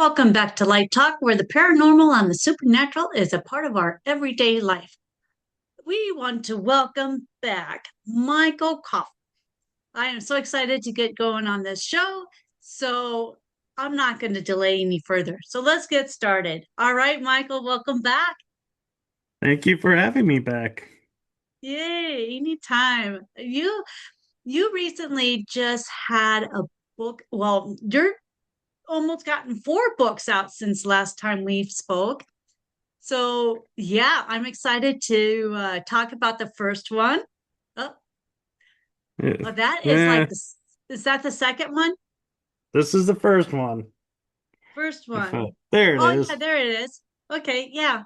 Welcome back to Light Talk, where the paranormal and the supernatural is a part of our everyday life. We want to welcome back Michael Kopf. I am so excited to get going on this show, so I'm not going to delay any further. So let's get started. All right, Michael, welcome back. Thank you for having me back. Yay, anytime. You recently just had a book. Well, you're almost gotten four books out since last time we spoke. So, yeah, I'm excited to talk about the first one. Oh, Yeah, oh, that is yeah, is that the second one? this is the first one. First one. There it Oh, yeah, is. there it is. Okay, yeah,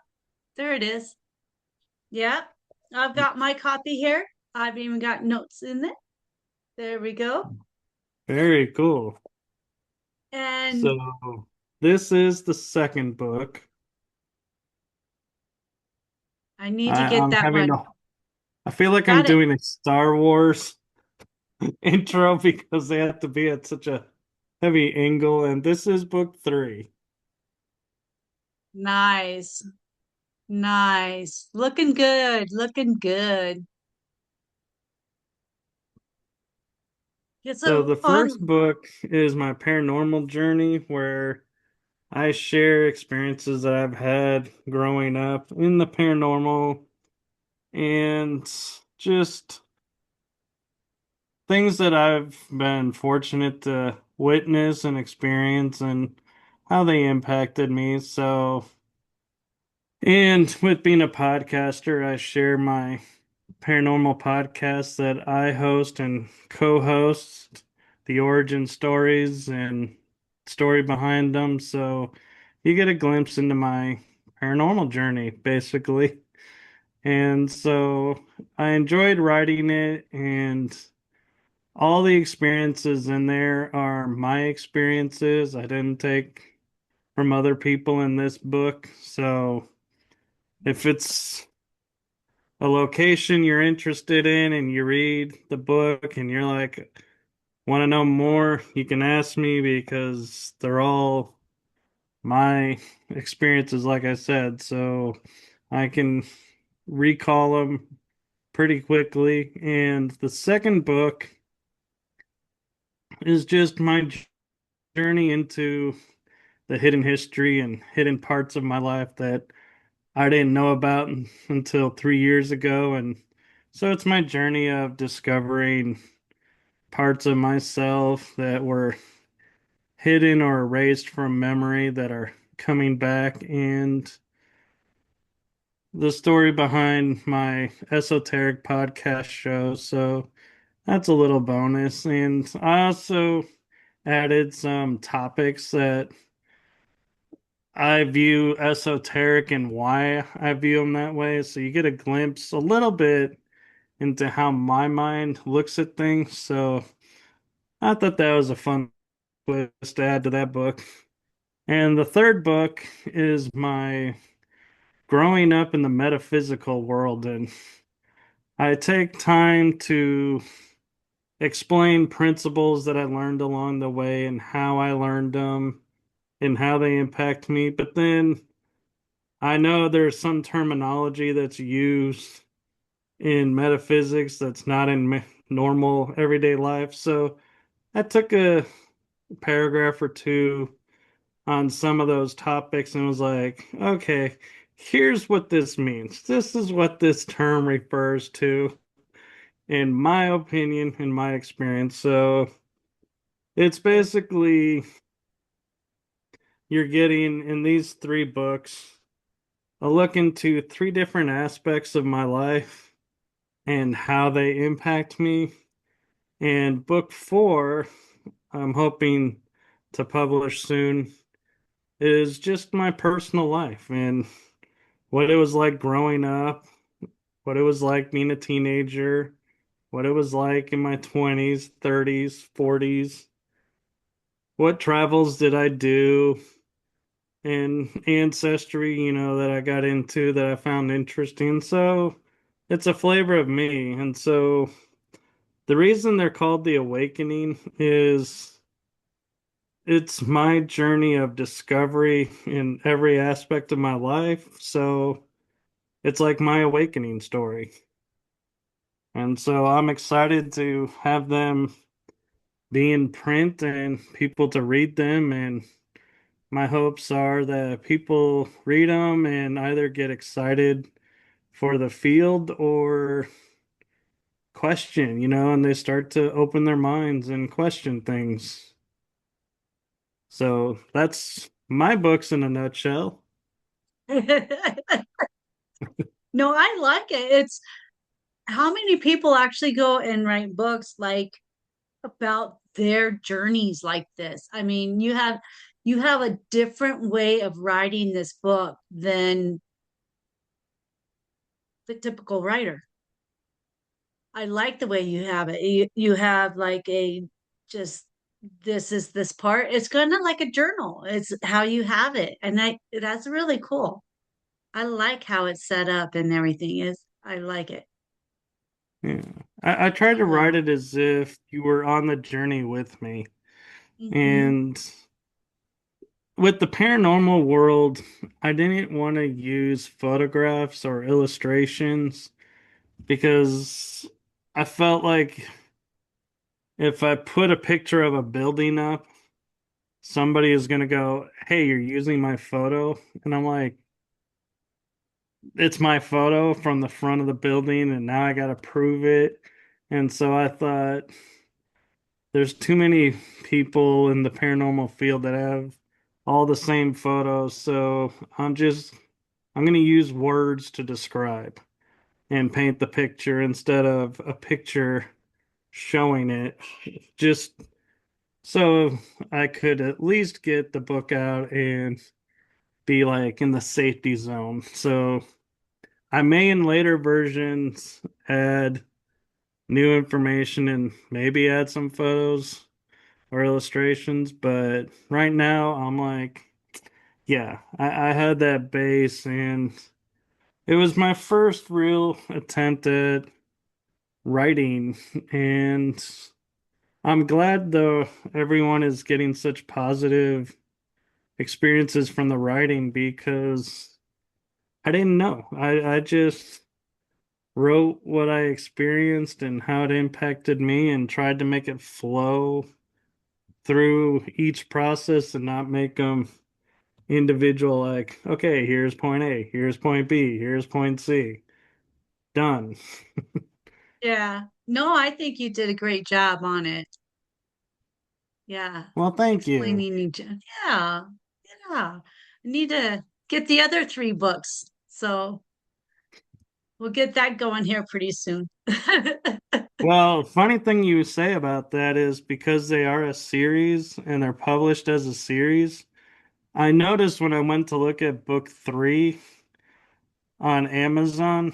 there it is. Yeah, I've got my copy here. I've even got notes in it. There we go. Very cool. And So, this is the second book. I need to I, get I'm that having one. a, I feel like I'm Got it. doing a Star Wars intro because they have to be at such a heavy angle, and this is book three. Nice. Nice. Looking good. Looking good. Yeah, So, so the first book is my paranormal journey, where I share experiences that I've had growing up in the paranormal and just things that I've been fortunate to witness and experience and how they impacted me. So, and with being a podcaster, I share my paranormal podcast that I host and co-host, the origin stories and story behind them. So, you get a glimpse into my paranormal journey, basically. And so I enjoyed writing it, and all the experiences in there are my experiences. I didn't take from other people in this book. So if it's a location you're interested in and you read the book and you're like, want to know more, you can ask me because they're all my experiences, like I said. So I can recall them pretty quickly. And the second book is just my journey into the hidden history and hidden parts of my life that I didn't know about until 3 years ago. And so it's my journey of discovering parts of myself that were hidden or erased from memory that are coming back, and the story behind my esoteric podcast show. So that's a little bonus. And I also added some topics that I view esoteric and why I view them that way. So you get a glimpse a little bit into how my mind looks at things. So I thought that was a fun twist to add to that book. And the third book is my growing up in the metaphysical world. And I take time to explain principles that I learned along the way and how I learned them and how they impact me. But then I know there's some terminology that's used in metaphysics that's not in normal everyday life. So I took a paragraph or two on some of those topics and was like, okay, here's what this means. This is what this term refers to, in my opinion, in my experience. So it's basically you're getting in these three books a look into three different aspects of my life and how they impact me. And book four, I'm hoping to publish soon, is just my personal life and what it was like growing up, what it was like being a teenager, what it was like in my 20s, 30s, 40s, what travels did I do, and ancestry, that I got into that I found interesting. So it's a flavor of me. And so the reason they're called the awakening is it's my journey of discovery in every aspect of my life. So it's like my awakening story. And so I'm excited to have them be in print and people to read them. And my hopes are that people read them and either get excited for the field or question, and they start to open their minds and question things. So that's my books in a nutshell. No, I like it. It's how many people actually go and write books like about their journeys like this. I mean, you have a different way of writing this book than the typical writer. I like the way you have it. You have like a just this is this part. It's kind of like a journal. It's how you have it. And that's really cool. I like how it's set up and everything is I like it. Yeah. I tried to write Yeah. it as if you were on the journey with me. Hmm. And with the paranormal world, I didn't want to use photographs or illustrations because I felt like if I put a picture of a building up, somebody is going to go, "Hey, you're using my photo." And I'm like, it's my photo from the front of the building, and now I got to prove it. And so I thought, there's too many people in the paranormal field that have all the same photos. So I'm going to use words to describe and paint the picture instead of a picture showing it, just so I could at least get the book out and be like in the safety zone. So I may in later versions add new information and maybe add some photos or illustrations, but right now I'm like, yeah, I had that base and it was my first real attempt at writing, and I'm glad though everyone is getting such positive experiences from the writing because I didn't know. I just wrote what I experienced and how it impacted me and tried to make it flow through each process and not make them individual, like, okay, here's point A, here's point B, here's point C. Done. Yeah. No, I think you did a great job on it. Yeah. Well, thank you. Explaining each. Yeah. Yeah. I need to get the other three books. So we'll get that going here pretty soon. Well, funny thing you say about that is because they are a series and they're published as a series. I noticed when I went to look at book three on Amazon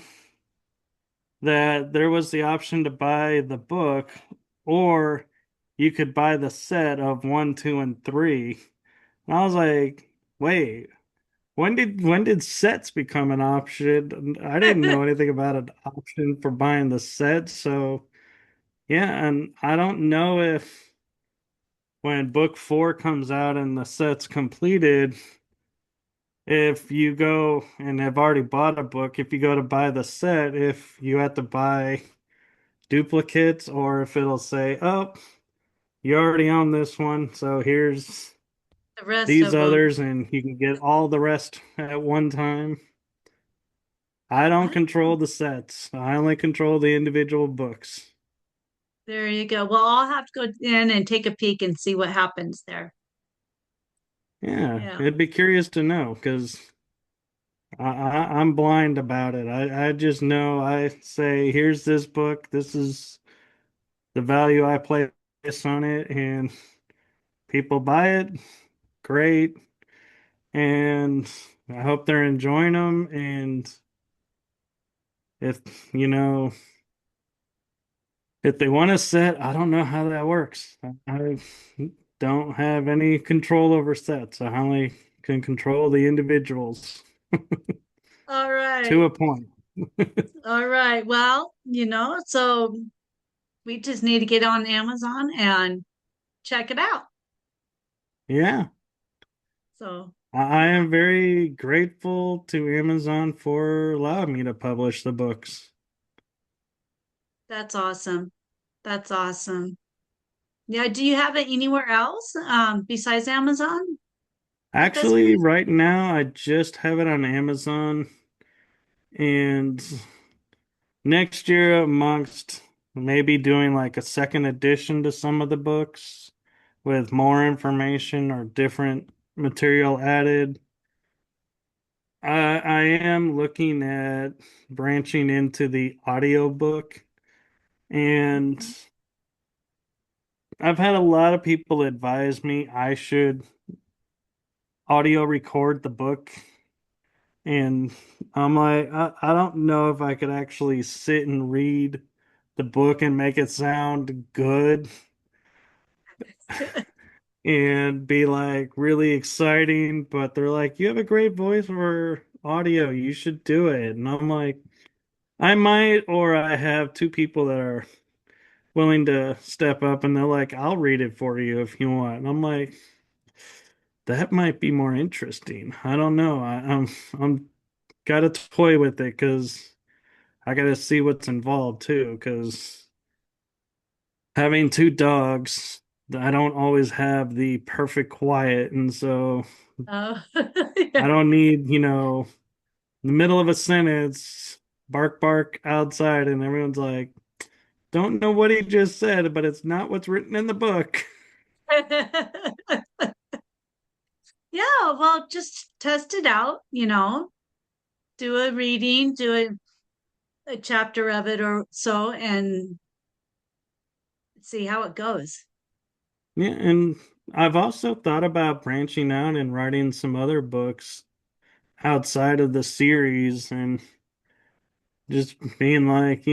that there was the option to buy the book, or you could buy the set of one, two, and three. And I was like, wait, when did sets become an option? I didn't know anything about an option for buying the set. So yeah, and I don't know if when book four comes out and the set's completed, if you go and have already bought a book, if you go to buy the set, if you have to buy duplicates or if it'll say, oh, you already own this one, so here's The rest these of them. others, and you can get all the rest at one time. I don't I, control the sets. I only control the individual books. there you go. Well, I'll have to go in and take a peek and see what happens there. Yeah, Yeah. it'd be curious to know because I'm blind about it. I just know I say, here's this book. This is the value I place on it, and people buy it. Great. And I hope they're enjoying them. And if, you know, if they want to set, I don't know how that works. I don't have any control over sets. I only can control the individuals All to right. a point. All right. Well, so we just need to get on Amazon and check it out. Yeah. So I am very grateful to Amazon for allowing me to publish the books. that's awesome. That's awesome. Yeah. Do you have it anywhere else besides Amazon with this Actually, series? right now, I just have it on Amazon, and next year, amongst maybe doing like a second edition to some of the books with more information or different material added, I am looking at branching into the audiobook, and Mhm. I've had a lot of people advise me I should audio record the book. And I'm like, I don't know if I could actually sit and read the book and make it sound good and be like really exciting. But they're like, you have a great voice for audio. You should do it. And I'm like, I might, or I have two people that are willing to step up and they're like, I'll read it for you if you want. And I'm like, that might be more interesting. I don't know. I'm got to toy with it because I got to see what's involved too. Because having two dogs, I don't always have the perfect quiet, and so Oh, I yeah. don't need, in the middle of a sentence, bark, bark outside, and everyone's like, don't know what he just said, but it's not what's written in the book. Yeah, well, just test it out, do a reading, do a chapter of it or so, and see how it goes. Yeah, and I've also thought about branching out and writing some other books outside of the series and just being like,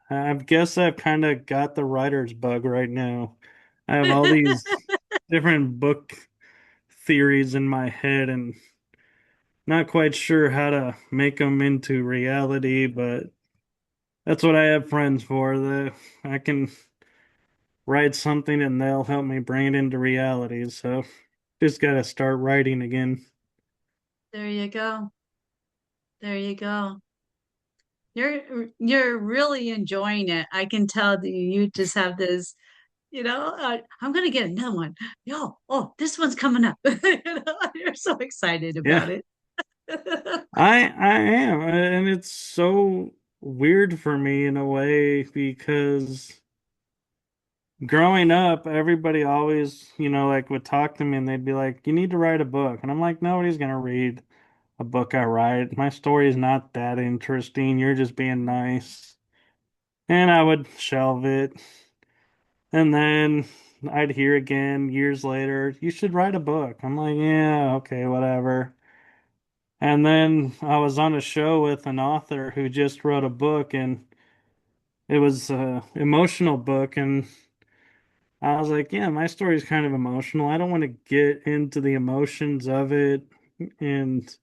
I guess I've kind of got the writer's bug right now. I have all these different book theories in my head and not quite sure how to make them into reality, but that's what I have friends for. That I can write something and they'll help me bring it into reality. So just got to start writing again. There you go. There you go. You're really enjoying it. I can tell that you just have this, I'm gonna get another one. Yo, oh, this one's coming up. You're so excited Yeah, about it. I am, and it's so weird for me in a way because growing up, everybody always, like would talk to me and they'd be like, you need to write a book. And I'm like, nobody's gonna read a book I write. My story is not that interesting. You're just being nice. And I would shelve it. And then I'd hear again years later, you should write a book. I'm like, yeah, okay, whatever. And then I was on a show with an author who just wrote a book and it was a emotional book and I was like, yeah, my story is kind of emotional. I don't want to get into the emotions of it and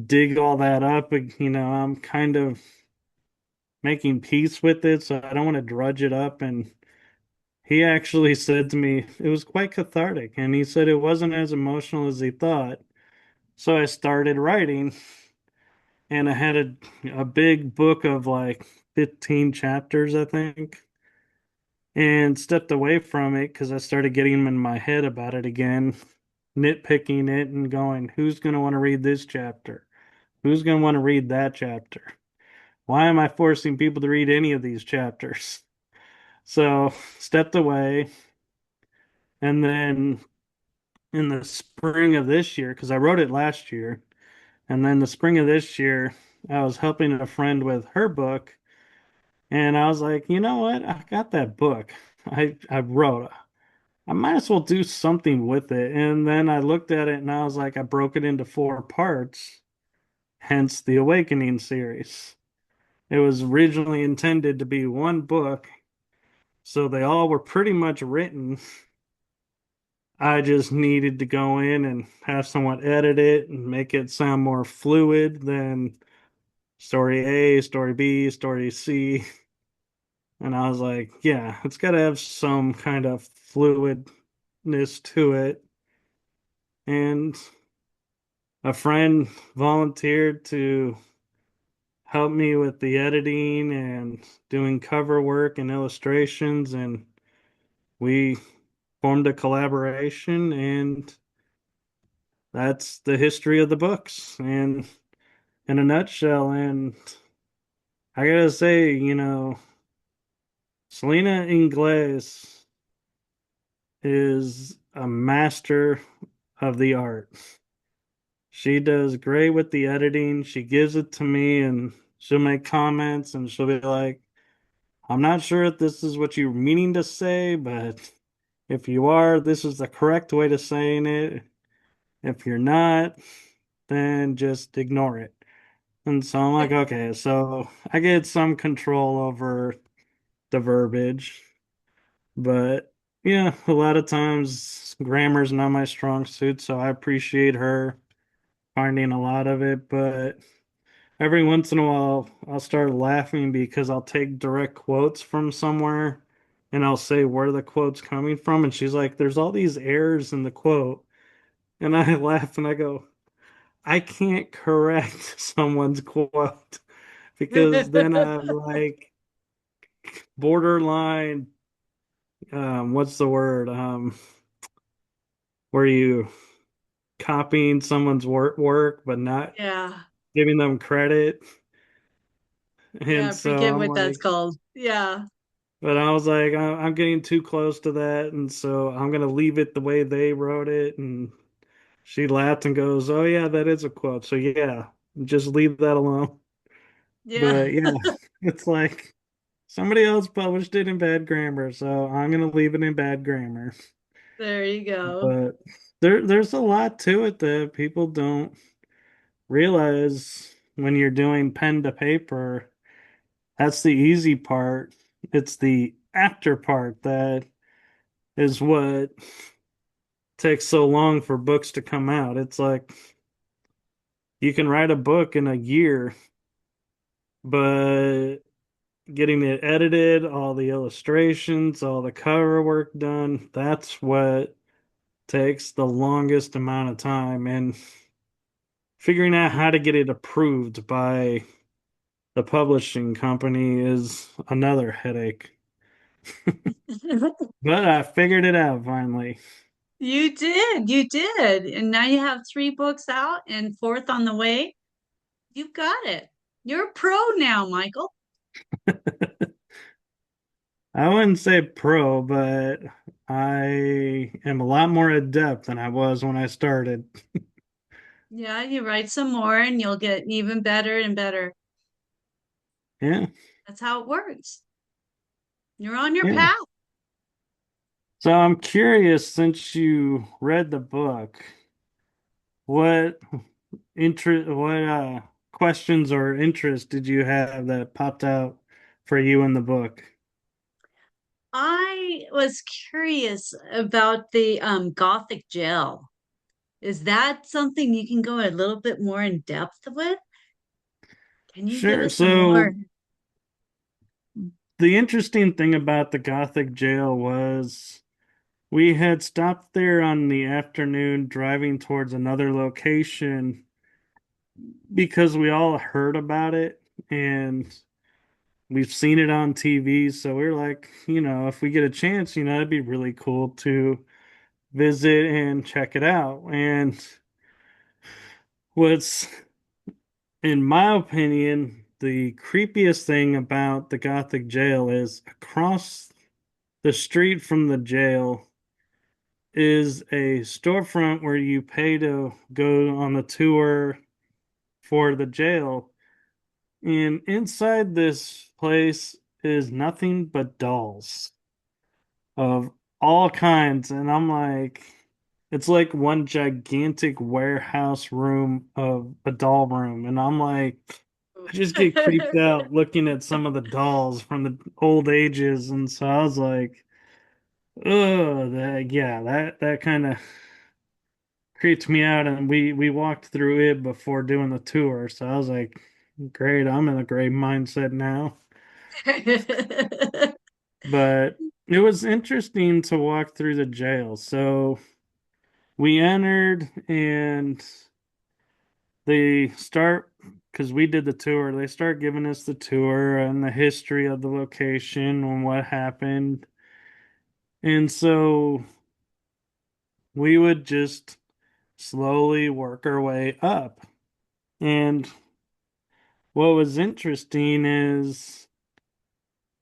dig all that up. I'm kind of making peace with it, so I don't want to drudge it up. And he actually said to me, it was quite cathartic. And he said it wasn't as emotional as he thought. So I started writing, and I had a big book of like 15 chapters, I think, and stepped away from it because I started getting in my head about it again, nitpicking it and going, who's going to want to read this chapter? Who's going to want to read that chapter? Why am I forcing people to read any of these chapters? So stepped away. And then in the spring of this year, because I wrote it last year, and then the spring of this year, I was helping a friend with her book. And I was like, you know what? I got that book I wrote. I might as well do something with it. And then I looked at it and I was like, I broke it into four parts, hence the Awakening series. It was originally intended to be one book, so they all were pretty much written. I just needed to go in and have someone edit it and make it sound more fluid than story A, story B, story C. And I was like, yeah, it's got to have some kind of fluidness to it. and a friend volunteered to help me with the editing and doing cover work and illustrations, and we formed a collaboration, and that's the history of the books and in a nutshell. And I gotta say, Selena Ingles is a master of the art. She does great with the editing. She gives it to me and she'll make comments and she'll be like, I'm not sure if this is what you're meaning to say, but if you are, this is the correct way to saying it. If you're not, then just ignore it. And so I'm like, okay, so I get some control over the verbiage, but yeah, a lot of times grammar's not my strong suit, so I appreciate her finding a lot of it, but every once in a while I'll start laughing because I'll take direct quotes from somewhere and I'll say where the quote's coming from, and she's like, there's all these errors in the quote. And I laugh and I go, I can't correct someone's quote because then I'm like borderline, what's the word? Where you copying someone's work but not Yeah. giving them credit. Yeah, And I so forget I'm what that's like, called. Yeah. but I was like, I'm getting too close to that, and so I'm gonna leave it the way they wrote it. And she laughed and goes, "Oh yeah, that is a quote. So yeah, just leave that alone." Yeah. But yeah, it's like somebody else published it in bad grammar, so I'm gonna leave it in bad grammar. There you go. But there's a lot to it that people don't realize when you're doing pen to paper. That's the easy part. It's the after part that is what takes so long for books to come out. It's like you can write a book in a year, but getting it edited, all the illustrations, all the cover work done, that's what takes the longest amount of time. And figuring out Yeah. how to get it approved by the publishing company is another headache. But I figured it out finally. You did. You did. And now you have three books out and fourth on the way. You've got it. You're a pro now, Michael. I wouldn't say pro, but I am a lot more adept than I was when I started. Yeah, you write some more and you'll get even better and better. Yeah, That's how it works. You're on your yeah. path. So I'm curious, since you read the book, what what questions or interests did you have that popped out for you in the book? I was curious about the Gothic gel. Is that something you can go a little bit more in depth with? Can you give Sure. us some more? So the interesting thing about the Gothic jail was we had stopped there on the afternoon driving towards another location because we all heard about it and we've seen it on TV. So we are like, if we get a chance, it'd be really cool to visit and check it out. And what's, in my opinion, the creepiest thing about the Gothic jail is across the street from the jail is a storefront where you pay to go on a tour for the jail. And inside this place is nothing but dolls of all kinds. And I'm like, it's like one gigantic warehouse room of a doll room. And I'm like, I just get creeped out looking at some of the dolls from the old ages. And so I was like, oh, that kind of creeped me out. And we walked through it before doing the tour. So I was like, great, I'm in a great mindset now. But it was interesting to walk through the jail. So we entered and they start, because we did the tour, they start giving us the tour and the history of the location and what happened. And so we would just slowly work our way up. And what was interesting is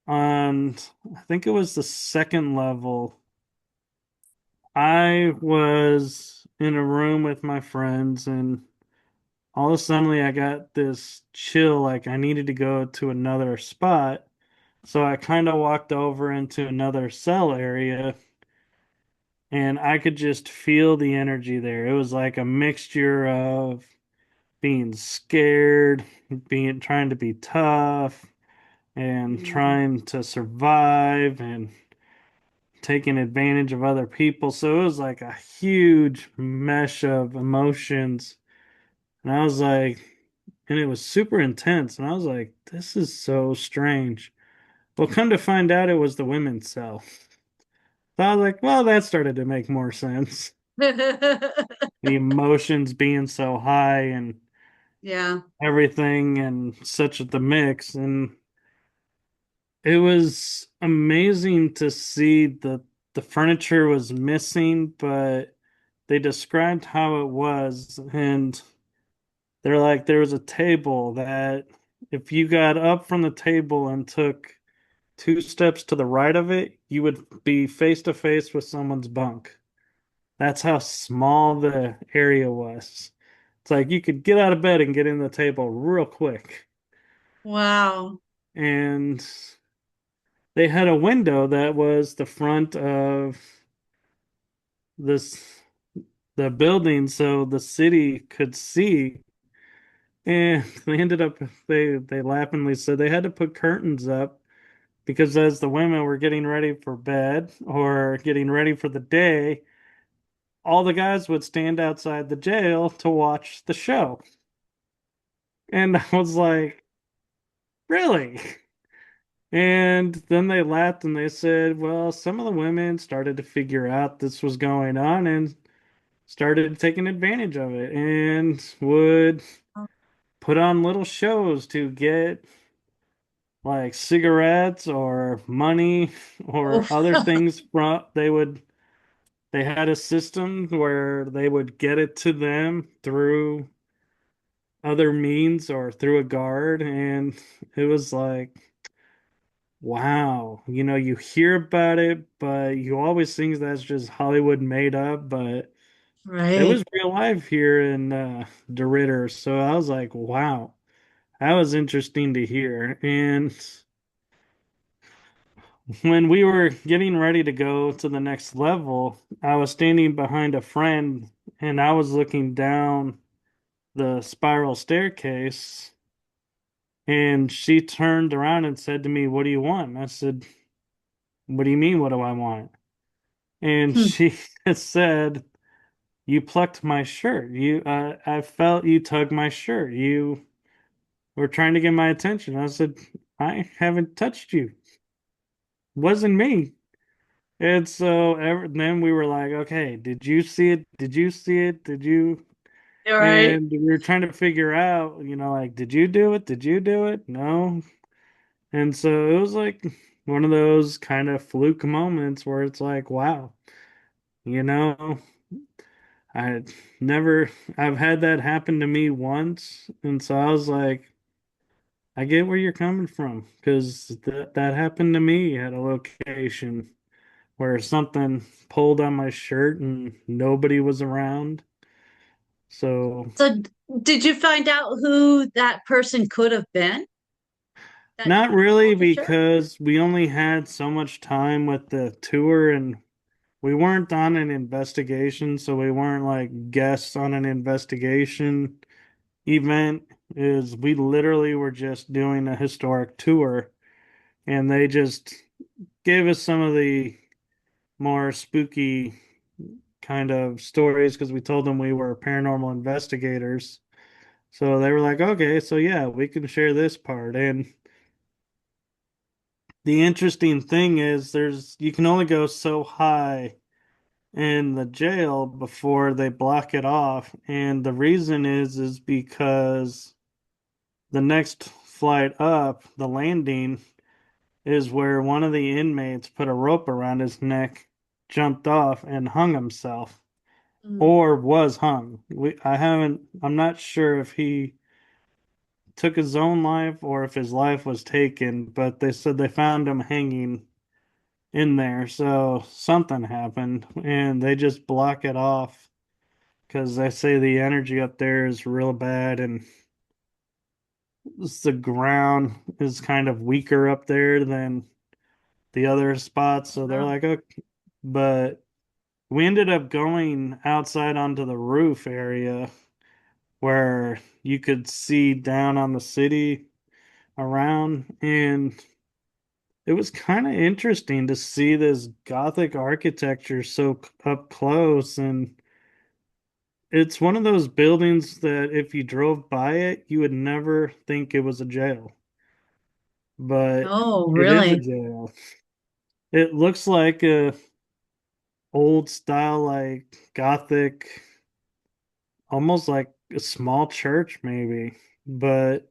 on, I think it was the second level, I was in a room with my friends, and all of a sudden I got this chill, like I needed to go to another spot. So I kind of walked over into another cell area, and I could just feel the energy there. It was like a mixture of being scared, being trying to be tough, and Mm. trying to survive and taking advantage of other people. So it was like a huge mesh of emotions. And I was like, and it was super intense. And I was like, this is so strange. Well, come to find out, it was the women's cell. So I was like, well, that started to make more sense. The emotions being so high and Yeah, everything and such the mix. And it was amazing to see the furniture was missing, but they described how it was, and they're like there was a table that if you got up from the table and took two steps to the right of it, you would be face to face with someone's bunk. That's how small the area was. It's like you could get out of bed and get in the table real quick. wow. And they had a window that was the front of this the building so the city could see. And they ended up they laughingly said they had to put curtains up because as the women were getting ready for bed or getting ready for the day, all the guys would stand outside the jail to watch the show. And I was like, really? And then they laughed and they said, well, some of the women started to figure out this was going on and started taking advantage of it and would put on little shows to get like cigarettes or money or Oh, other things from they had a system where they would get it to them through other means or through a guard, and it was like wow, you hear about it but you always think that's just Hollywood made up, but it right. was real life here in DeRidder. So I was like wow, that was interesting to hear. And when we were getting ready to go to the next level, I was standing behind a friend and I was looking down the spiral staircase, and she turned around and said to me, "What do you want?" And I said, "What do you mean, what do I want?" And Hmm. she said, "You plucked my shirt. I felt you tug my shirt. You were trying to get my attention." I said, "I haven't touched you. Wasn't me." And so then we were like, okay, did you see it? Did you see it? Did you? All right. And we were trying to figure out, like, did you do it? Did you do it? No. And so it was like one of those kind of fluke moments where it's like, wow, you know, I never, I've had that happen to me once. And so I was like, I get where you're coming from because that happened to me at a location where something pulled on my shirt and nobody was around. So, So, did you find out who that person could have been that not really pulled your shirt? because we only had so much time with the tour and we weren't on an investigation, so we weren't like guests on an investigation event. Is we literally were just doing a historic tour and they just gave us some of the more spooky kind of stories because we told them we were paranormal investigators. So they were like, okay, so yeah, we can share this part. And the interesting thing is you can only go so high in the jail before they block it off. And the reason is because the next flight up, the landing, is where one of the inmates put a rope around his neck, jumped off, and hung himself, Mm. or was hung. I'm not sure if he took his own life or if his life was taken, but they said they found him hanging in there. So something happened and they just block it off because they say the energy up there is real bad and the ground is kind of weaker up there than the other spots. So they're Wow. like, okay. But we ended up going outside onto the roof area where you could see down on the city around, and it was kind of interesting to see this Gothic architecture so up close. And it's one of those buildings that if you drove by it, you would never think it was a jail, but Oh, it is a really? jail. It looks like a old style, like Gothic, almost like a small church maybe, but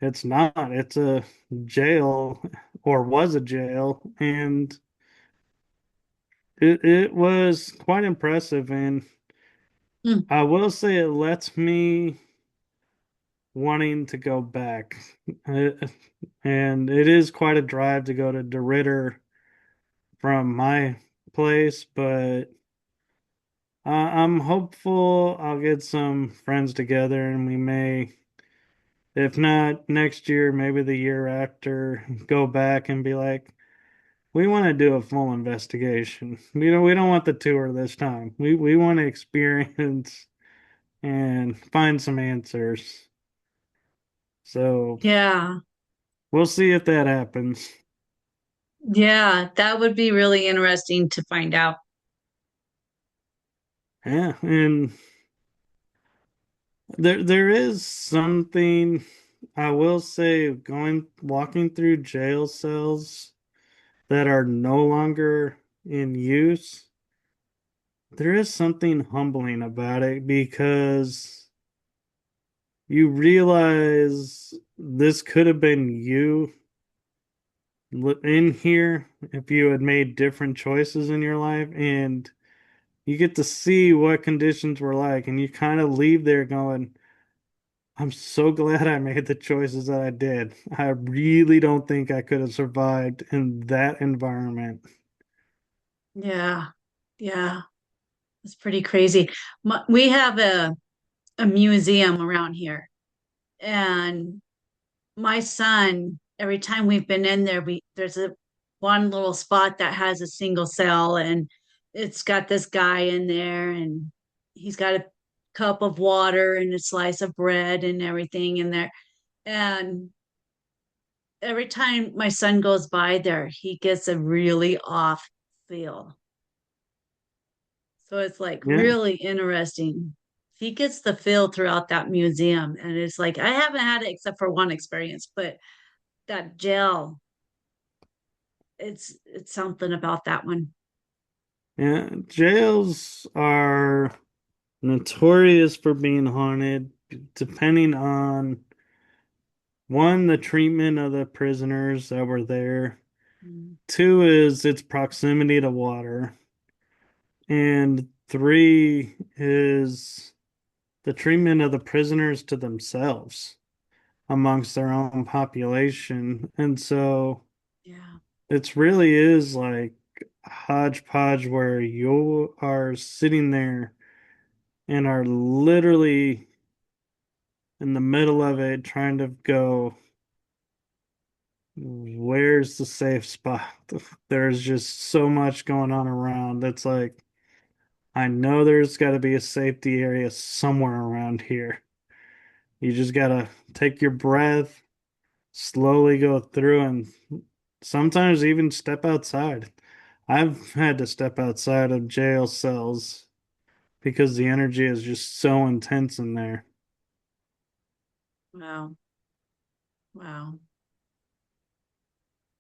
it's not. It's a jail, or was a jail, and it was quite impressive. And Mm. I will say it lets me wanting to go back. Uh, and it is quite a drive to go to DeRidder from my place, but I'm hopeful I'll get some friends together and we may, if not next year, maybe the year after, go back and be like, we want to do a full investigation. We don't want the tour this time. We want to experience and find some answers. So Yeah. we'll see if that happens. Yeah, that would be really interesting to find out. Yeah, and there is something I will say going walking through jail cells that are no longer in use. There is something humbling about it because you realize this could have been you in here if you had made different choices in your life, and you get to see what conditions were like, and you kind of leave there going, I'm so glad I made the choices that I did. I really don't think I could have survived in that environment. Yeah. Yeah. It's pretty crazy. We have a museum around here, and my son, every time we've been in there, we there's a one little spot that has a single cell, and it's got this guy in there, and he's got a cup of water and a slice of bread and everything in there. And every time my son goes by there, he gets a really off feel. So it's like Yeah, really interesting. He gets the feel throughout that museum. And it's like, I haven't had it except for one experience, but that gel, it's something about that one. yeah. Jails are notorious for being haunted, depending on one, the treatment of the prisoners that were there. Mm. Two is its proximity to water. And three is the treatment of the prisoners to themselves amongst their own population. And so Yeah. it's really is like a hodgepodge where you are sitting there and are literally in the middle of it trying to go, where's the safe spot? There's just so much going on around. It's like, I know there's got to be a safety area somewhere around here. You just got to take your breath, slowly go through, and sometimes even step outside. I've had to step outside of jail cells because the energy is just so intense in there. Wow. Wow.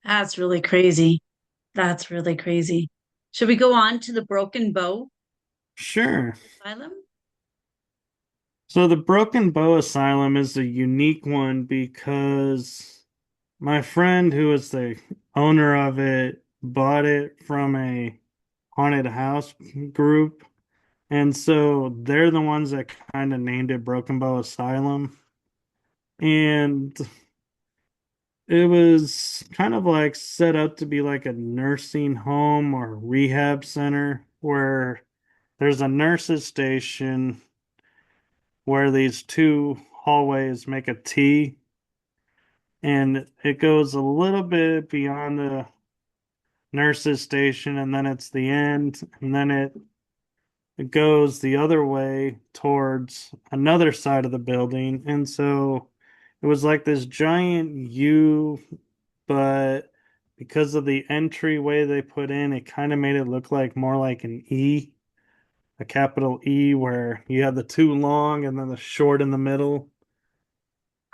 That's really crazy. That's really crazy. Should we go on to the Broken Bow Sure. Asylum? So the Broken Bow Asylum is a unique one because my friend who was the owner of it bought it from a haunted house group. And so they're the ones that kind of named it Broken Bow Asylum. And it was kind of like set up to be like a nursing home or rehab center where there's a nurse's station where these two hallways make a T, and it goes a little bit beyond the nurse's station, and then it's the end, and then it goes the other way towards another side of the building. And so it was like this giant U, but because of the entryway they put in, it kind of made it look like more like an E, a capital E, where you have the two long and then the short in the middle.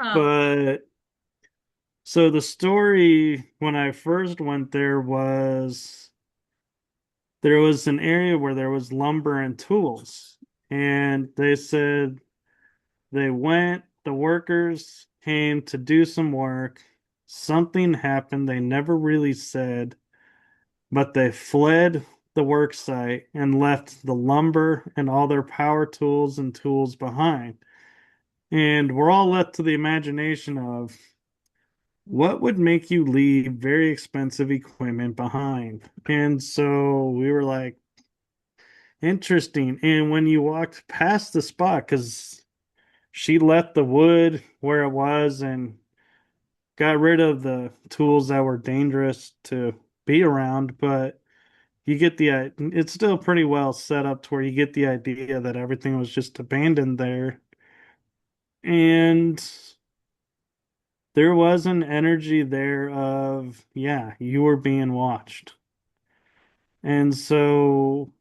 Oh, But so the story when I first went there was an area where there was lumber and tools. And they said the workers came to do some work. Something happened. They never really said, but they fled the work site and left the lumber and all their power tools and tools behind. And we're all left to the imagination of what would make you leave very expensive equipment behind. And so we were like, interesting. And when you walked past the spot, because she left the wood where it was and got rid of the tools that were dangerous to be around, but you get it's still pretty well set up to where you get the idea that everything was just abandoned there. And there was an energy there of, yeah, you were being watched. And so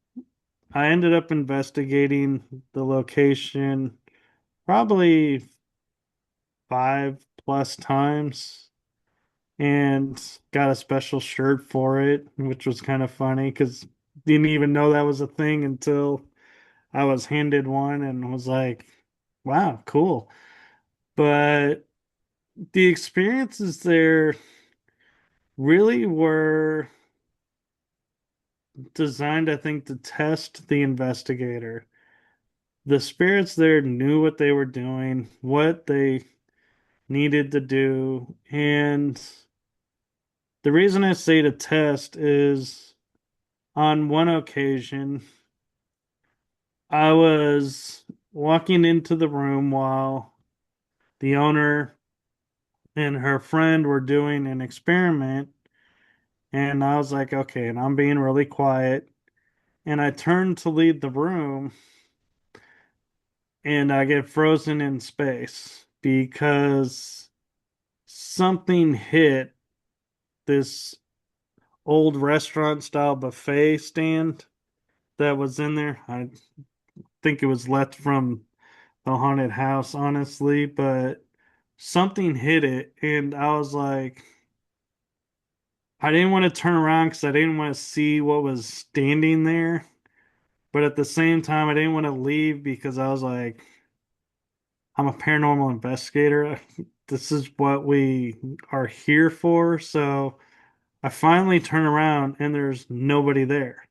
I ended up investigating the location probably 5+ times and got a special shirt for it, which was kind of funny because didn't even know that was a thing until I was handed one and was like, wow, cool. But the experiences there really were designed, I think, to test the investigator. The spirits there knew what they were doing, what they needed to do. And the reason I say to test is on one occasion, I was walking into the room while the owner and her friend were doing an experiment. And I was like, okay, and I'm being really quiet. And I turned to leave the room and I get frozen in space because something hit this old restaurant style buffet stand that was in there. I think it was left from the haunted house, honestly, but something hit it, and I was like, I didn't want to turn around because I didn't want to see what was standing there. But at the same time, I didn't want to leave because I was like, I'm a paranormal investigator. This is what we are here for. So I finally turn around and there's nobody there.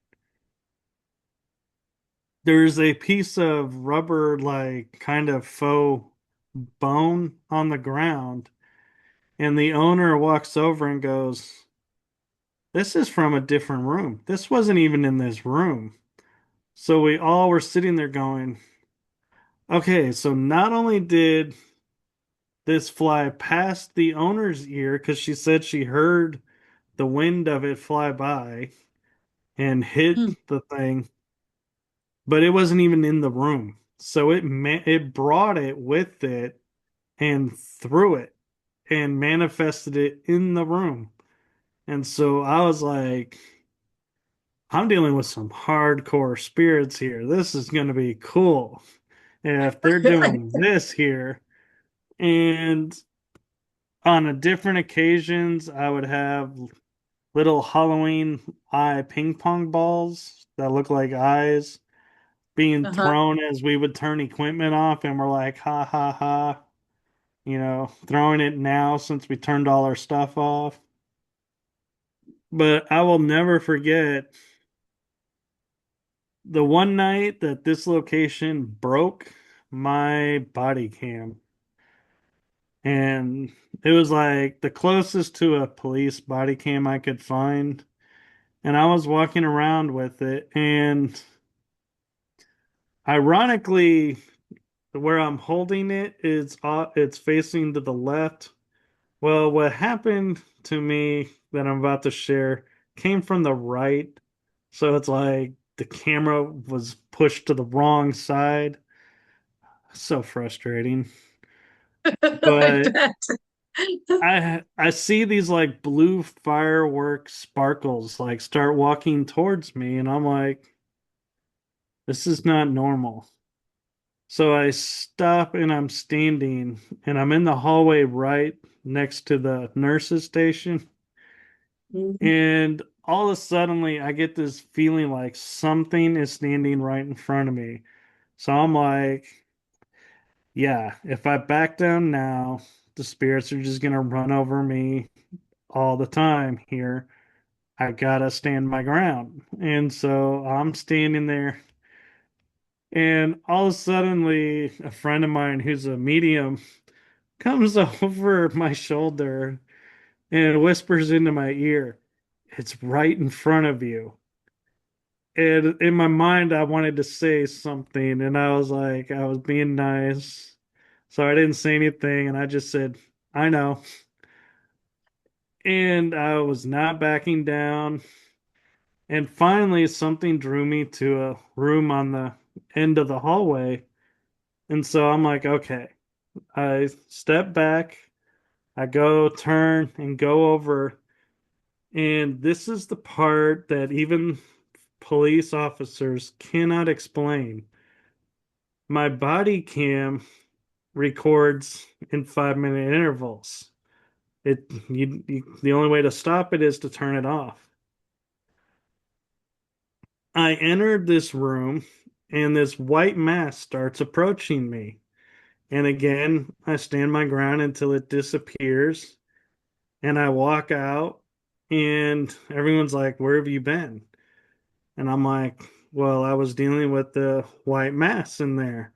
There's a piece of rubber, like kind of faux bone on the ground, and the owner walks over and goes, this is from a different room. This wasn't even in this room. So we all were sitting there going, okay, so not only did this fly past the owner's ear, because she said she heard the wind of it fly by and hit hmm. the thing, but it wasn't even in the room. So it brought it with it and threw it and manifested it in the room. And so I was like, I'm dealing with some hardcore spirits here. This is going to be cool. And if they're doing this here, and on a different occasions, I would have little Halloween eye ping pong balls that look like eyes being Uh-huh. thrown as we would turn equipment off, and we're like, ha ha ha, throwing it now since we turned all our stuff off. But I will never forget the one night that this location broke my body cam. And it was like the closest to a police body cam I could find. And I was walking around with it. And ironically, where I'm holding it is it's facing to the left. Well, what happened to me that I'm about to share came from the right. So it's like the camera was pushed to the wrong side. So frustrating. I But bet. I see these like blue firework sparkles like start walking towards me, and I'm like, this is not normal. So I stop and I'm standing and I'm in the hallway right next to the nurse's station. And all of a sudden I get this feeling like something is standing right in front of me. So I'm like, yeah, if I back down now, the spirits are just gonna run over me all the time here. I gotta stand my ground. And so I'm standing there, and all of a sudden, a friend of mine who's a medium comes over my shoulder and whispers into my ear, "It's right in front of you." And in my mind, I wanted to say something, and I was like, I was being nice. So I didn't say anything, and I just said, I know. And I was not backing down. And finally, something drew me to a room on the end of the hallway. And so I'm like, okay. I step back, I go turn and go over. And this is the part that even police officers cannot explain. My body cam records in 5 minute intervals. The only way to stop it is to turn it off. I entered this room and this white mass starts approaching me. And again, I stand my ground until it disappears. And I walk out, and everyone's like, "Where have you been?" And I'm like, "Well, I was dealing with the white mass in there."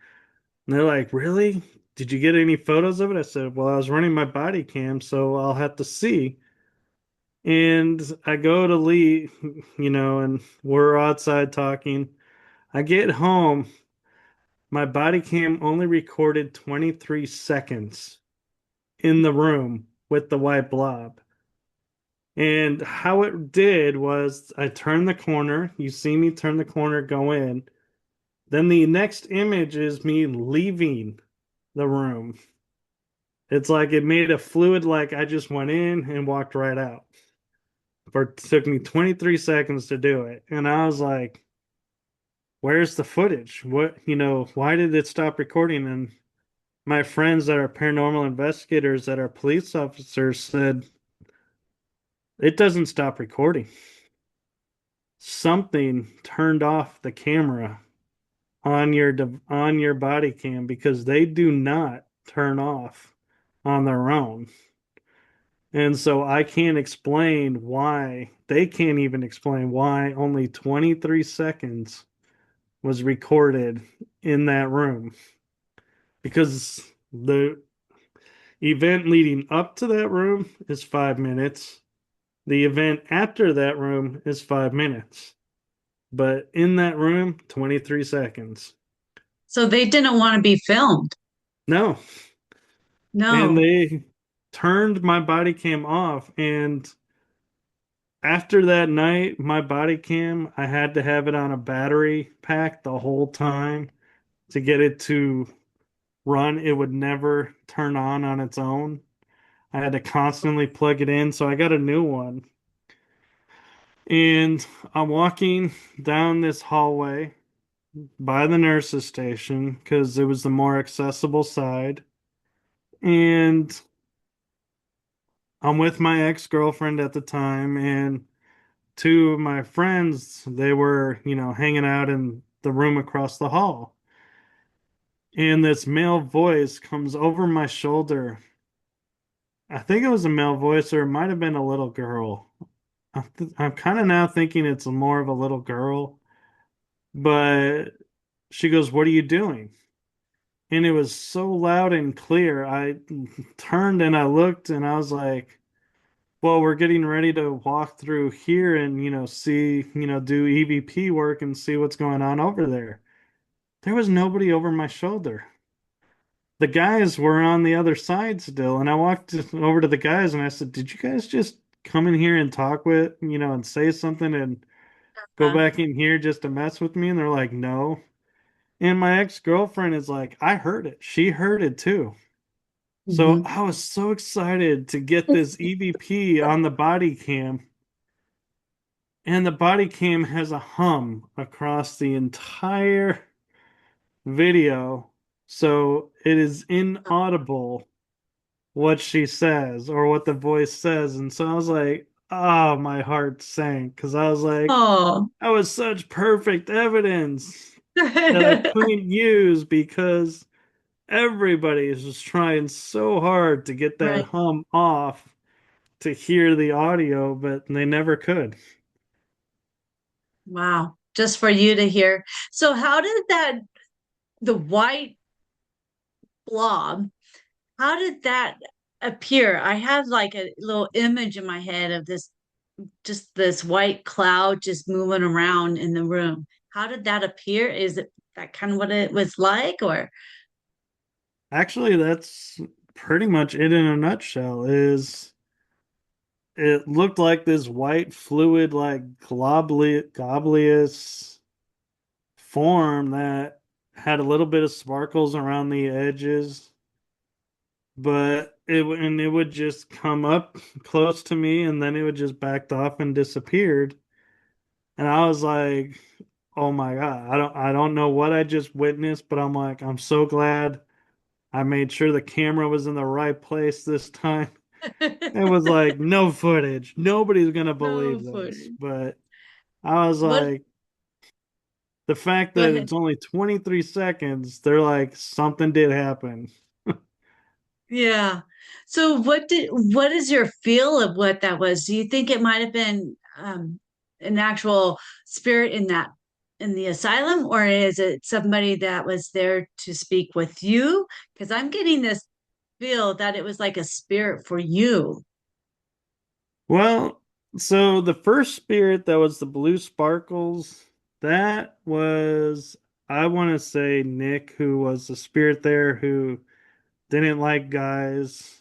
And they're like, "Really? Did you get any photos of it?" I said, "Well, I was running my body cam, so I'll have to see." And I go to leave, and we're outside talking. I get home. My body cam only recorded 23 seconds in the room with the white blob. And how it did was I turned the corner. You see me turn the corner, go in. Then the next image is me leaving the room. It's like it made a fluid like I just went in and walked right out. It took me 23 seconds to do it. And I was like, where's the footage? Why did it stop recording? And my friends that are paranormal investigators, that are police officers, said it doesn't stop recording. Something turned off the camera on your body cam because they do not turn off on their own. And so I can't explain why they can't even explain why only 23 seconds was recorded in that room because the event leading up to that room is 5 minutes. The event after that room is 5 minutes. But in that room, 23 seconds. So they didn't want to be filmed. No. And No. they turned my body cam off. And after that night, my body cam, I had to have it on a battery pack the whole time to get it to run. It would never turn on its own. I had to constantly plug it in. So I got a new one. And I'm walking down this hallway by the nurse's station because it was the more accessible side. And I'm with my ex-girlfriend at the time, and two of my friends, they were, hanging out in the room across the hall. And this male voice comes over my shoulder. I think it was a male voice, or it might have been a little girl. I'm kind of now thinking it's more of a little girl, but she goes, "What are you doing?" And it was so loud and clear. I turned and I looked and I was like, well, we're getting ready to walk through here and, see, do EVP work and see what's going on over there. There was nobody over my shoulder. The guys were on the other side still. And I walked over to the guys and I said, did you guys just come in here and talk with, and say something and go Uh, back in here just to mess with me? And they're like, no. And my ex-girlfriend is like, I heard it. She heard it too. So mhm. I was so excited to get this EVP on the body cam. And the body cam has a hum across the entire video. So it is inaudible what she says or what the voice says. And so I was like, oh, my heart sank because I was like, Oh. that was such perfect evidence that I couldn't use because everybody is just trying so hard to get that Right. hum off to hear the audio, but they never could. Wow. Just for you to hear. So how did the white blob, how did that appear? I have like a little image in my head of just this white cloud just moving around in the room. How did that appear? Is it that kind of what it was like, or? Actually, that's pretty much it in a nutshell. Is it looked like this white fluid, like globuleous form that had a little bit of sparkles around the edges, but it would just come up close to me and then it would just backed off and disappeared. And I was like, "Oh my God, I don't know what I just witnessed, but I'm like, I'm so glad I made sure the camera was in the right place this time." It was like no footage. Nobody's gonna No believe this. funny. But I was What? like, the fact Go that ahead. it's only 23 seconds, they're like, something did happen. Yeah. So what is your feel of what that was? Do you think it might have been an actual spirit in the asylum, or is it somebody that was there to speak with you? Because I'm getting this feel that it was like a spirit for you. Well, so the first spirit that was the blue sparkles, that was, I want to say Nick, who was the spirit there who didn't like guys.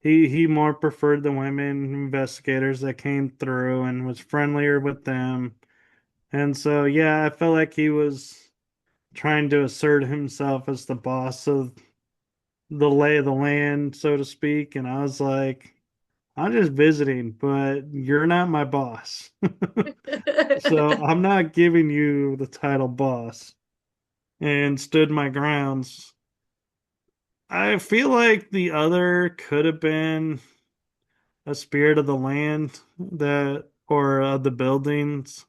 He more preferred the women investigators that came through and was friendlier with them. And so, yeah, I felt like he was trying to assert himself as the boss of the lay of the land, so to speak. And I was like, I'm just visiting, but you're not my boss. So I'm not giving you the title boss and stood my grounds. I feel like the other could have been a spirit of the land that, or of the buildings.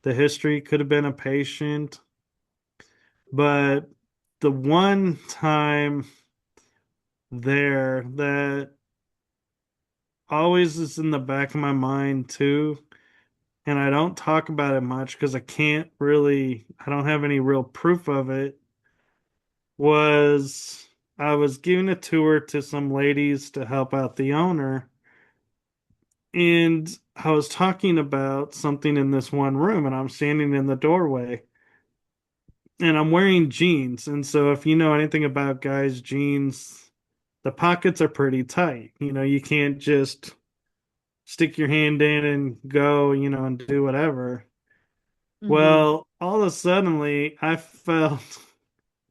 The history could have been a patient. But the one time there that always is in the back of my mind too, and I don't talk about it much because I don't have any real proof of it, was I was giving a tour to some ladies to help out the owner, and I was talking about something in this one room, and I'm standing in the doorway, and I'm wearing jeans. And so, if you know anything about guys' jeans, the pockets are pretty tight. You can't just stick your hand in and go, and do whatever. Hmm. Well, all of a suddenly, I felt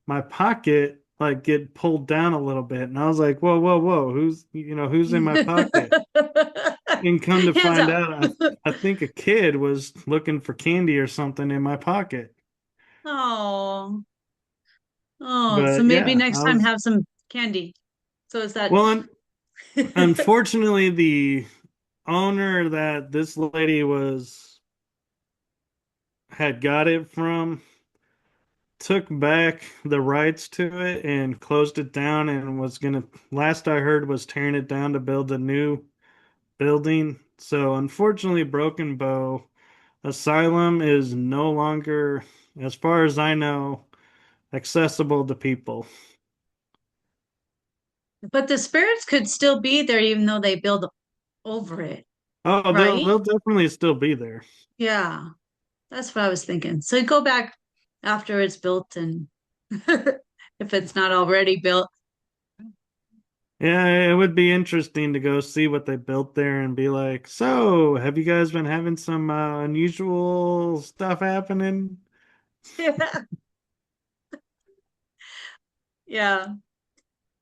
my pocket like get pulled down a little bit, and I was like, "Whoa, whoa, whoa! Who's in my pocket?" And come to Hands find up. out, I think a kid was looking for candy or something in my pocket. Oh, oh, so But maybe yeah, next I time was have some candy. So is that well. Unfortunately, the owner that this lady was had got it from took back the rights to it and closed it down and was gonna, last I heard, was tearing it down to build a new building. So unfortunately, Broken Bow Asylum is no longer, as far as I know, accessible to people. But the spirits could still be there even though they build over it, Oh, they'll right? they'll definitely still be there. Yeah, that's what I was thinking. So you go back after it's built and if it's not already built. Yeah, it would be interesting to go see what they built there and be like, so, have you guys been having some unusual stuff happening? Yeah. Yeah.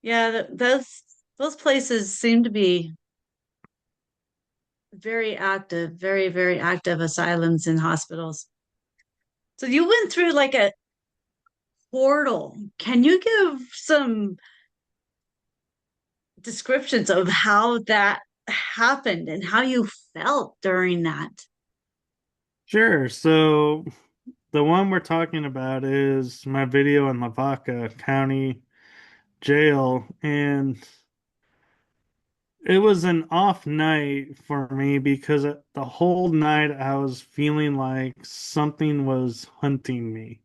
Yeah, those places seem to be very active, very, very active asylums and hospitals. So you went through like a portal. Can you give some descriptions of how that happened and how you felt during that? Sure. So, the one we're talking about is my video in Lavaca County Jail, and it was an off night for me because the whole night I was feeling like something was hunting me.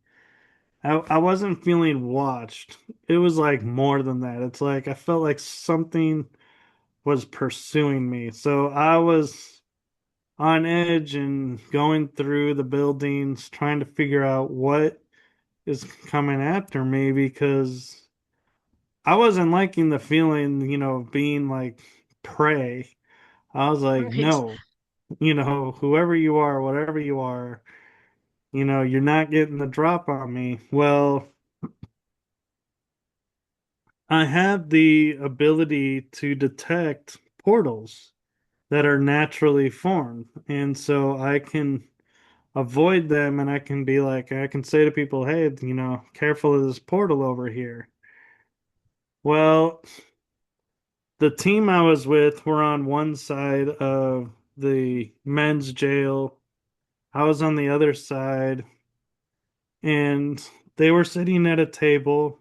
I wasn't feeling watched. It was like more than that. It's like I felt like something was pursuing me. So I was on edge and going through the buildings trying to figure out what is coming after me because I wasn't liking the feeling, of being like prey. I was like, Right. no, whoever you are, whatever you are, you're not getting the drop on me. Well, I have the ability to detect portals that are naturally formed. And so I can avoid them and I can be like, I can say to people, hey, careful of this portal over here. Well, the team I was with were on one side of the men's jail. I was on the other side, and they were sitting at a table.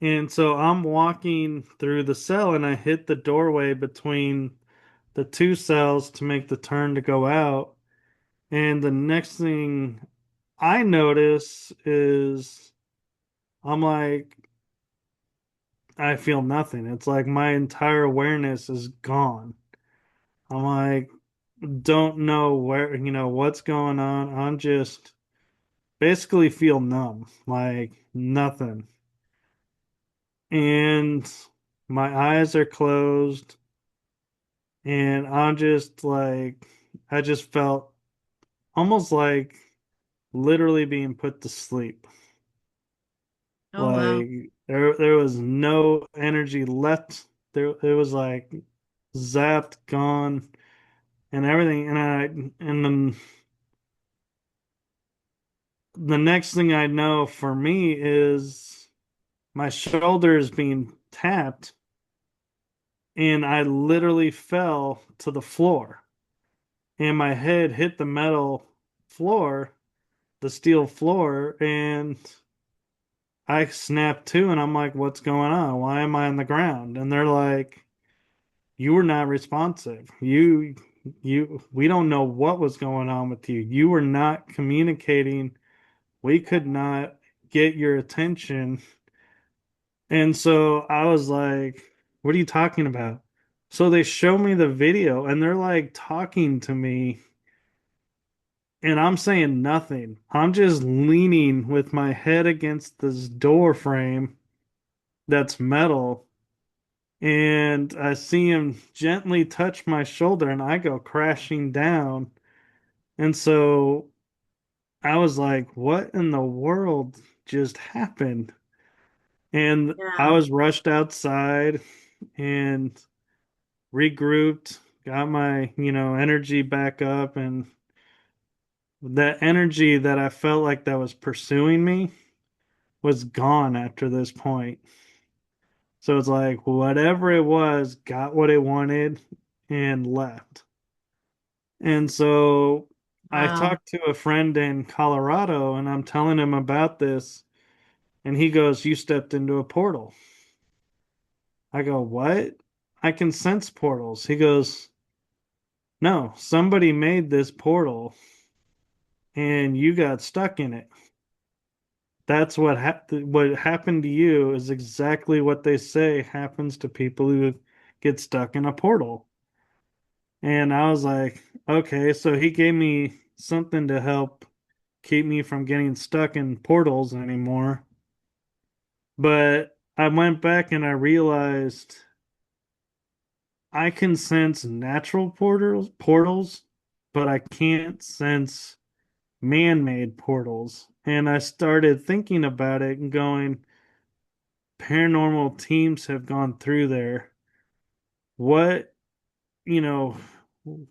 And so I'm walking through the cell and I hit the doorway between the two cells to make the turn to go out. And the next thing I notice is I'm like, I feel nothing. It's like my entire awareness is gone. I'm like, don't know where, what's going on. I'm just basically feel numb, like nothing. And my eyes are closed, and I'm just like, I just felt almost like literally being put to sleep. Oh, wow. Like there was no energy left. There it was like zapped, gone, and everything. And then the next thing I know for me is my shoulder is being tapped, and I literally fell to the floor, and my head hit the metal floor, the steel floor, and I snapped to, and I'm like, what's going on? Why am I on the ground? And they're like, you were not responsive. We don't know what was going on with you. You were not communicating. We could not get your attention. And so I was like, what are you talking about? So they show me the video and they're like talking to me, and I'm saying nothing. I'm just leaning with my head against this door frame that's metal, and I see him gently touch my shoulder and I go crashing down. And so I was like, what in the world just happened? And I Yeah. was rushed outside and regrouped, got my, energy back up, and that energy that I felt like that was pursuing me was gone after this point. So it's like whatever it was got what it wanted, and left. And so I Wow. talked to a friend in Colorado and I'm telling him about this. And he goes, "You stepped into a portal." I go, "What? I can sense portals." He goes, "No, somebody made this portal and you got stuck in it. That's what happened to you is exactly what they say happens to people who get stuck in a portal." And I was like, "Okay." So he gave me something to help keep me from getting stuck in portals anymore. But I went back and I realized I can sense natural portals, but I can't sense man-made portals. And I started thinking about it and going, paranormal teams have gone through there. What, you know,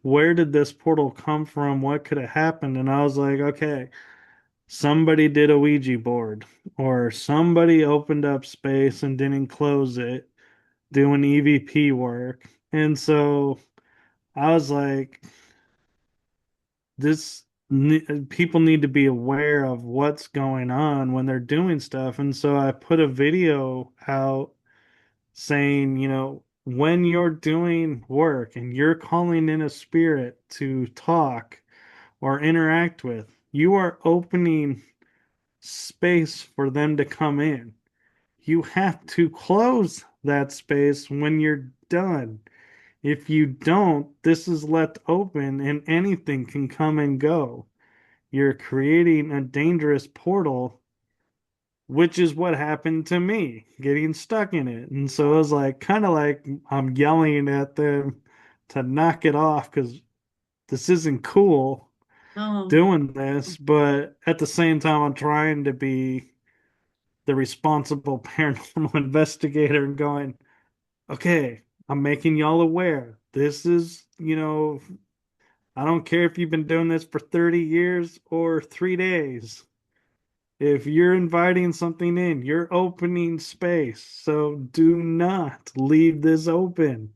where did this portal come from? What could have happened? And I was like, okay, somebody did a Ouija board, or somebody opened up space and didn't close it, doing EVP work. And so I was like, this people need to be aware of what's going on when they're doing stuff. And so I put a video out saying, when you're doing work and you're calling in a spirit to talk or interact with, you are opening space for them to come in. You have to close that space when you're done. If you don't, this is left open and anything can come and go. You're creating a dangerous portal, which is what happened to me, getting stuck in it. And so it was like kind of like I'm yelling at them to knock it off because this isn't cool Oh, doing this. But at the same time, I'm trying to be the responsible paranormal investigator and going, okay, I'm making y'all aware. This is, I don't care if you've been doing this for 30 years or 3 days. If you're inviting something in, you're opening space. So do not leave this open.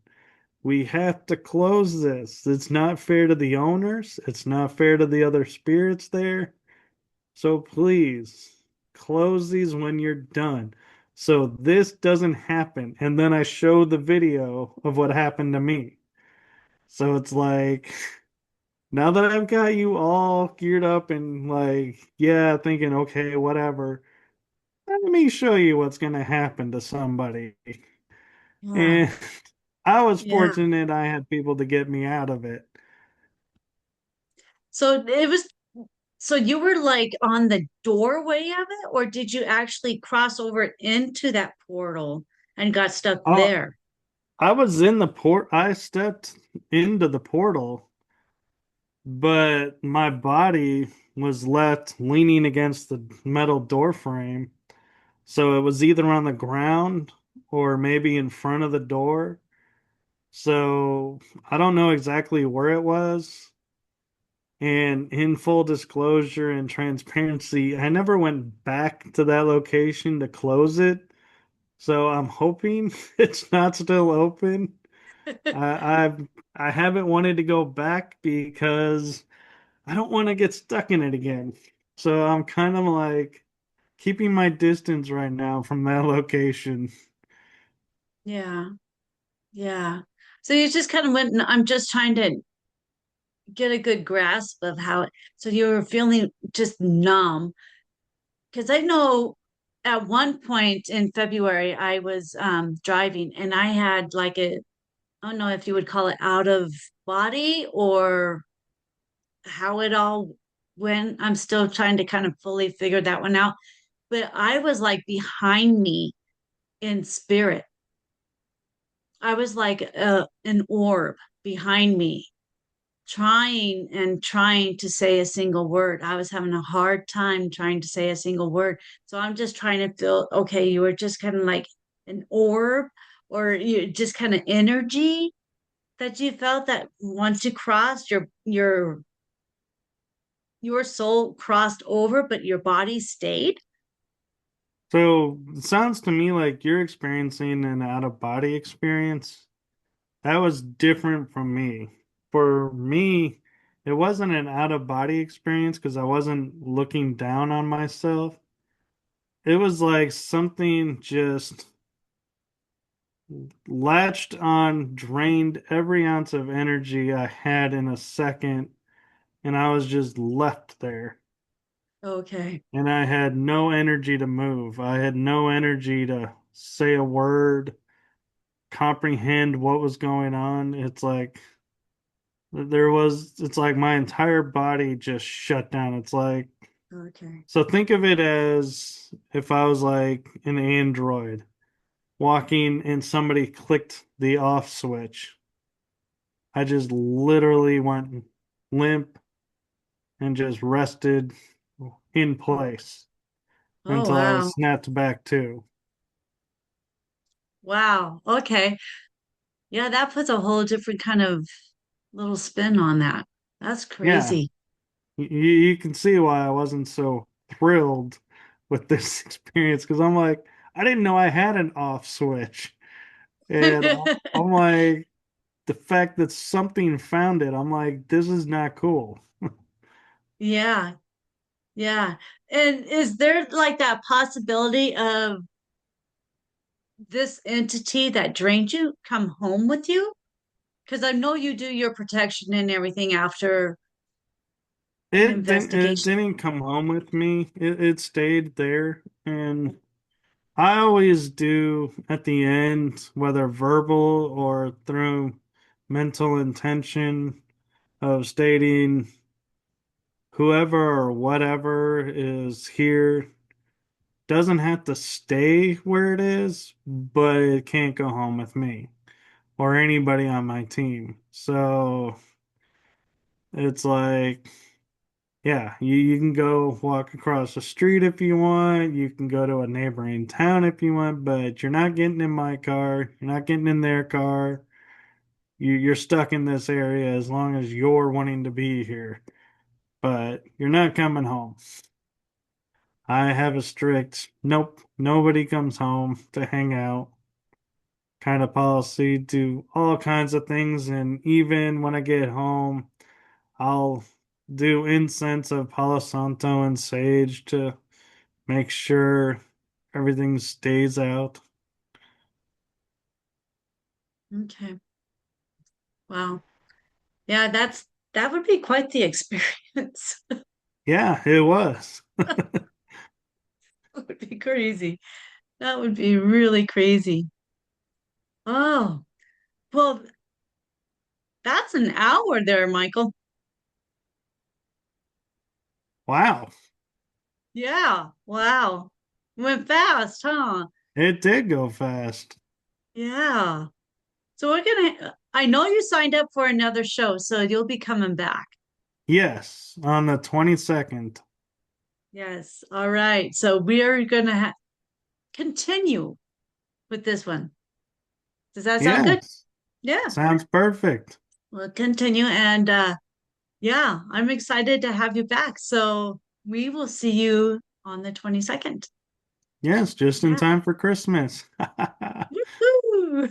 We have to close this. It's not fair to the owners. It's not fair to the other spirits there. So please close these when you're done. So this doesn't happen. And then I show the video of what happened to me. So it's like, now that I've got you all geared up and like, yeah, thinking, okay, whatever, let me show you what's going to happen to somebody. yeah. And I was Yeah. fortunate I had people to get me out of it. So it was, so you were like on the doorway of it, or did you actually cross over into that portal and got stuck Oh, there? I was in the port. I stepped into the portal, but my body was left leaning against the metal door frame. So it was either on the ground or maybe in front of the door. So I don't know exactly where it was. And in full disclosure and transparency, I never went back to that location to close it. So I'm hoping it's not still open. I haven't wanted to go back because I don't want to get stuck in it again. So I'm kind of like keeping my distance right now from that location. Yeah. Yeah. So you just kind of went, I'm just trying to get a good grasp of how it, so you were feeling just numb. Because I know at one point in February, I was driving and I had like a, I don't know if you would call it out of body or how it all went. I'm still trying to kind of fully figure that one out. But I was like behind me in spirit. I was like an orb behind me, trying and trying to say a single word. I was having a hard time trying to say a single word. So I'm just trying to feel okay, you were just kind of like an orb or you just kind of energy that you felt that once you crossed your soul crossed over, but your body stayed. So it sounds to me like you're experiencing an out of body experience. that was different from me. For me, it wasn't an out of body experience because I wasn't looking down on myself. It was like something just latched on, drained every ounce of energy I had in a second, and I was just left there. Okay. And I had no energy to move. I had no energy to say a word, comprehend what was going on. It's like my entire body just shut down. It's like, Okay. so think of it as if I was like an android walking and somebody clicked the off switch. I just literally went limp and just rested in place Oh, until I wow. snapped back to. Wow. Okay. Yeah, that puts a whole different kind of little spin on that. That's Yeah, crazy. you can see why I wasn't so thrilled with this experience because I'm like, I didn't know I had an off switch. And I'm like, the fact that something found it, I'm like, this is not cool. Yeah. Yeah. And is there like that possibility of this entity that drained you come home with you? Because I know you do your protection and everything after an It investigation. didn't come home with me. It stayed there. And I always do at the end, whether verbal or through mental intention of stating whoever or whatever is here doesn't have to stay where it is, but it can't go home with me or anybody on my team. So it's like, yeah, you can go walk across the street if you want. You can go to a neighboring town if you want, but you're not getting in my car. You're not getting in their car. You're stuck in this area as long as you're wanting to be here, but you're not coming home. I have a strict, nope, nobody comes home to hang out kind of policy, do all kinds of things. And even when I get home, I'll do incense of Palo Santo and sage to make sure everything stays out. Okay. Wow. Yeah, that would be quite the experience. Yeah, it was. That would be crazy. That would be really crazy. Oh, well, that's an hour there, Michael. Wow, Yeah. Wow. Went fast, huh? it did go fast. Yeah. So I know you signed up for another show, so you'll be coming back. Yes, on the 22nd. Yes. All right. So we're gonna continue with this one. Does that sound good? Yes, Yeah. sounds perfect. We'll continue. And yeah, I'm excited to have you back. So we will see you on the 22nd. Yes, just in Yeah. time for Christmas. Woo-hoo!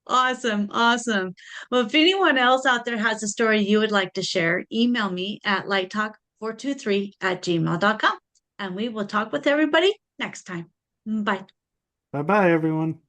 Awesome. Awesome. Well, if anyone else out there has a story you would like to share, email me at lighttalk423@gmail.com. And we will talk with everybody next time. Bye. Bye bye, everyone.